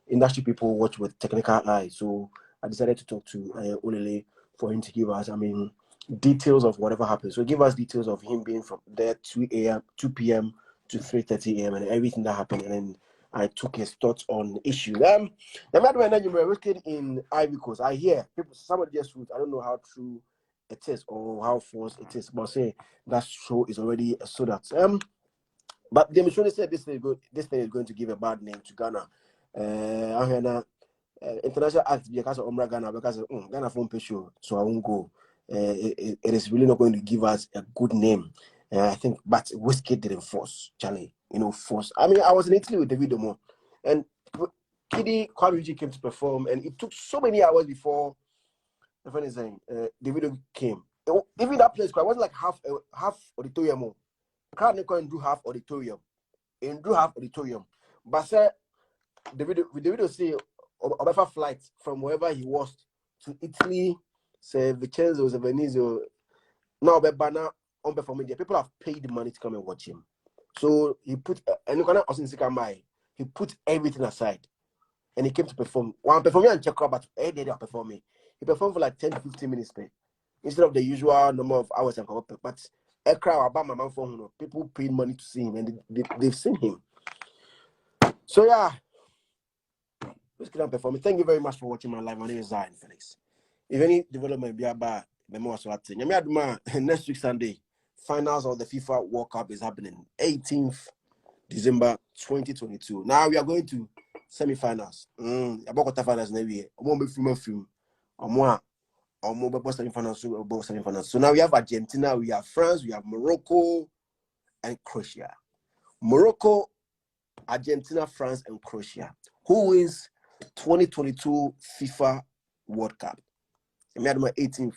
industry people watch with technical eye. So I decided to talk to Olele for him to give us, details of whatever happened. So give us details of him being from there 2 p.m. to 3:30 a.m. and everything that happened. And then I took his thoughts on the issue. The matter when you were working in Ivory Coast, I hear people, somebody just wrote, I don't know how true it is or how false it is, but say that show is already sold out. But the mission said this thing is going to give a bad name to Ghana. International act because of Ghana because Ghana phone pay show, so I won't go. It is really not going to give us a good name. I think, but Wizkid didn't force, Charlie. Force. I was in Italy with David Mo, and Kiddy Kwaluigi came to perform, and it took so many hours before the friend is saying the video came. Even that place, it wasn't like half auditorium. Can't do half auditorium, and do half auditorium. But say the video say a flight from wherever he was to Italy. Say Vincenzo, Venezia, now banner on performing there. People have paid money to come and watch him. So he put he put everything aside. and he came to perform. One performing and check out, but they are performing. He performed for like 10 to 15 minutes, instead of the usual number of hours. But Accra about my man for him, people paid money to see him, and they've seen him. So yeah, Wizkid performing. Thank you very much for watching my live. My name is Zionfelix. If any development be about next week Sunday, finals of the FIFA World Cup is happening 18th December 2022. Now we are going to semi-finals. About quarter-finals next year. Semi-finals. So now we have Argentina, we have France, we have Morocco, and Croatia. Morocco, Argentina, France, and Croatia. Who wins 2022 FIFA World Cup? 18th.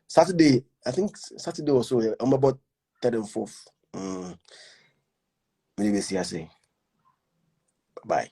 Saturday, I think Saturday also. I'm about 3rd and 4th. Maybe see I say. Bye.